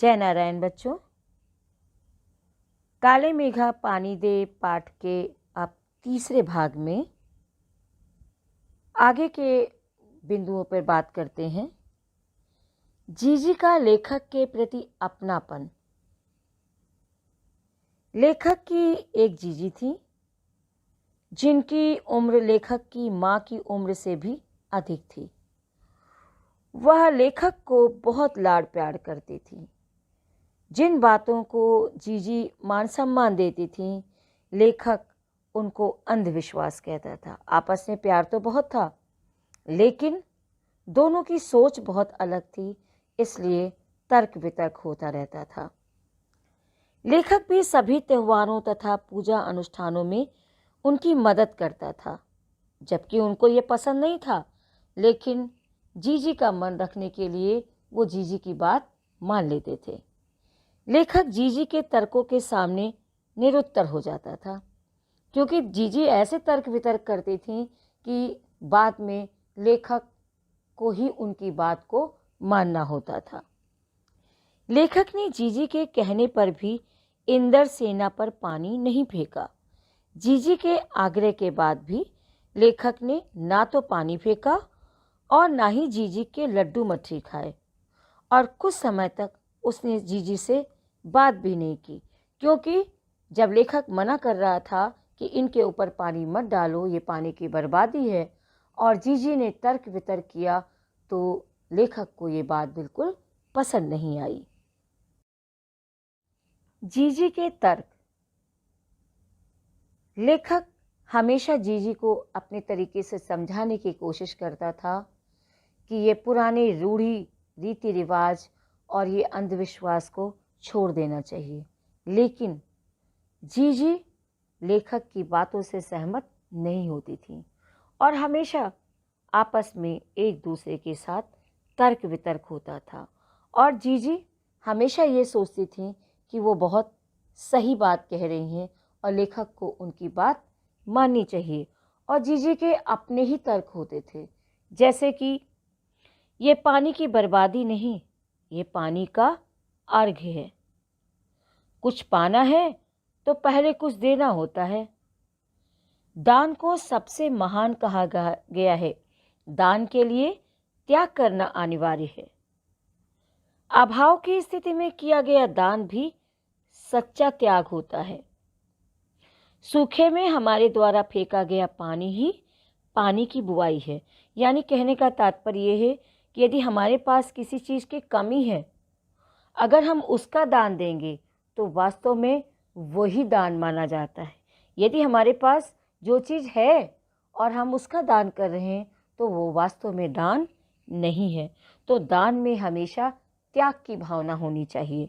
जय नारायण बच्चों। काले मेघा पानी दे पाठ के अब तीसरे भाग में आगे के बिंदुओं पर बात करते हैं। जीजी का लेखक के प्रति अपनापन। लेखक की एक जीजी थी जिनकी उम्र लेखक की माँ की उम्र से भी अधिक थी। वह लेखक को बहुत लाड़ प्यार करती थी। जिन बातों को जीजी मान सम्मान देती थी, लेखक उनको अंधविश्वास कहता था। आपस में प्यार तो बहुत था, लेकिन दोनों की सोच बहुत अलग थी, इसलिए तर्क वितर्क होता रहता था। लेखक भी सभी त्योहारों तथा पूजा अनुष्ठानों में उनकी मदद करता था, जबकि उनको ये पसंद नहीं था, लेकिन जीजी का मन रखने के लिए वो जीजी की बात मान लेते थे। लेखक जीजी के तर्कों के सामने निरुत्तर हो जाता था, क्योंकि जीजी ऐसे तर्क वितर्क करती थी कि बाद में लेखक को ही उनकी बात को मानना होता था। लेखक ने जीजी के कहने पर भी इंदर सेना पर पानी नहीं फेंका। जीजी के आग्रह के बाद भी लेखक ने ना तो पानी फेंका और ना ही जीजी के लड्डू मट्ठी खाए, और कुछ समय तक उसने जीजी से बात भी नहीं की, क्योंकि जब लेखक मना कर रहा था कि इनके ऊपर पानी मत डालो, ये पानी की बर्बादी है, और जीजी ने तर्क वितर्क किया, तो लेखक को ये बात बिल्कुल पसंद नहीं आई। जीजी के तर्क। लेखक हमेशा जीजी को अपने तरीके से समझाने की कोशिश करता था कि ये पुराने रूढ़ी रीति रिवाज और ये अंधविश्वास को छोड़ देना चाहिए, लेकिन जीजी लेखक की बातों से सहमत नहीं होती थी और हमेशा आपस में एक दूसरे के साथ तर्क वितर्क होता था, और जीजी हमेशा ये सोचती थी कि वो बहुत सही बात कह रही हैं और लेखक को उनकी बात माननी चाहिए। और जीजी के अपने ही तर्क होते थे, जैसे कि ये पानी की बर्बादी नहीं, ये पानी का अर्घ्य है। कुछ पाना है तो पहले कुछ देना होता है। दान को सबसे महान कहा गया है। दान के लिए त्याग करना अनिवार्य है। अभाव की स्थिति में किया गया दान भी सच्चा त्याग होता है। सूखे में हमारे द्वारा फेंका गया पानी ही पानी की बुआई है। यानी कहने का तात्पर्य यह है कि यदि हमारे पास किसी चीज़ की कमी है, अगर हम उसका दान देंगे तो वास्तव में वही दान माना जाता है। यदि हमारे पास जो चीज़ है और हम उसका दान कर रहे हैं, तो वो वास्तव में दान नहीं है। तो दान में हमेशा त्याग की भावना होनी चाहिए।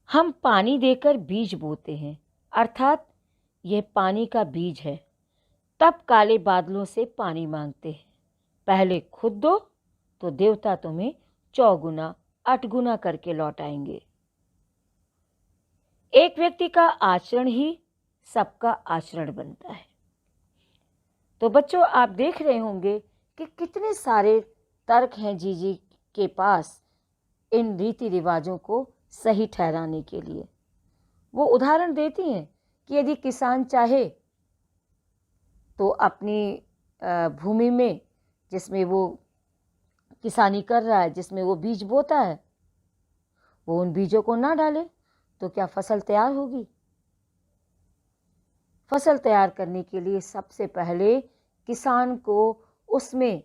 हम पानी देकर बीज बोते हैं, अर्थात यह पानी का बीज है। तब काले बादलों से पानी मांगते हैं, पहले खुद दो तो देवता तुम्हें 4 8 गुना करके लौटाएंगे। एक व्यक्ति का आचरण ही सबका आचरण बनता है। तो बच्चों, आप देख रहे होंगे कि कितने सारे तर्क हैं जीजी के पास इन रीति रिवाजों को सही ठहराने के लिए। वो उदाहरण देती हैं कि यदि किसान चाहे तो अपनी भूमि में, जिसमें वो किसानी कर रहा है, जिसमें वो बीज बोता है, वो उन बीजों को ना डाले तो क्या फसल तैयार होगी? फसल तैयार करने के लिए सबसे पहले किसान को उसमें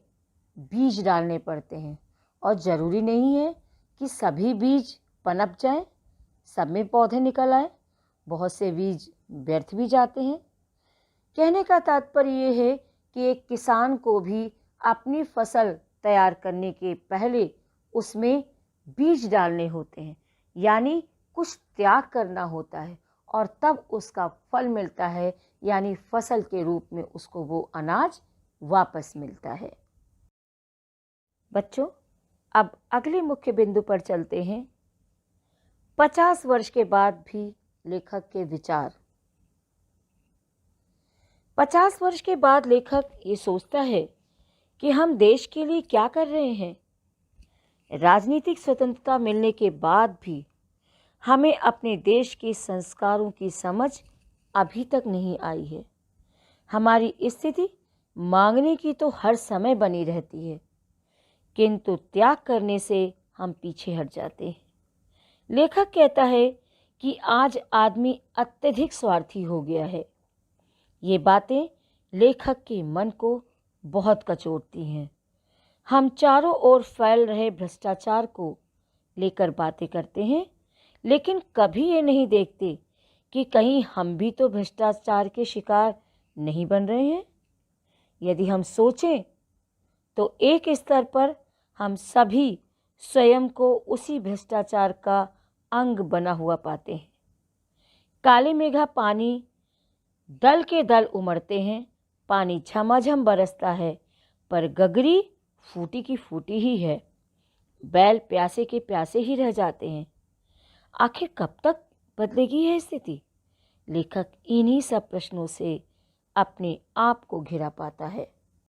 बीज डालने पड़ते हैं, और ज़रूरी नहीं है कि सभी बीज पनप जाएं, सब में पौधे निकल आए। बहुत से बीज व्यर्थ भी जाते हैं। कहने का तात्पर्य ये है कि एक किसान को भी अपनी फसल तैयार करने के पहले उसमें बीज डालने होते हैं, यानी कुछ त्याग करना होता है, और तब उसका फल मिलता है, यानी फसल के रूप में उसको वो अनाज वापस मिलता है। बच्चों, अब अगले मुख्य बिंदु पर चलते हैं। 50 वर्ष के बाद भी लेखक के विचार। 50 वर्ष के बाद लेखक ये सोचता है कि हम देश के लिए क्या कर रहे हैं। राजनीतिक स्वतंत्रता मिलने के बाद भी हमें अपने देश के संस्कारों की समझ अभी तक नहीं आई है। हमारी स्थिति मांगने की तो हर समय बनी रहती है, किंतु त्याग करने से हम पीछे हट जाते हैं। लेखक कहता है कि आज आदमी अत्यधिक स्वार्थी हो गया है। ये बातें लेखक के मन को बहुत कचोटती हैं। हम चारों ओर फैल रहे भ्रष्टाचार को लेकर बातें करते हैं, लेकिन कभी ये नहीं देखते कि कहीं हम भी तो भ्रष्टाचार के शिकार नहीं बन रहे हैं। यदि हम सोचें तो एक स्तर पर हम सभी स्वयं को उसी भ्रष्टाचार का अंग बना हुआ पाते हैं। काले मेघा पानी दल के दल उमड़ते हैं, पानी झमाझम बरसता है, पर गगरी फूटी की फूटी ही है। बैल प्यासे के प्यासे ही रह जाते हैं। आखिर कब तक बदलेगी यह स्थिति? लेखक इन्हीं सब प्रश्नों से अपने आप को घिरा पाता है।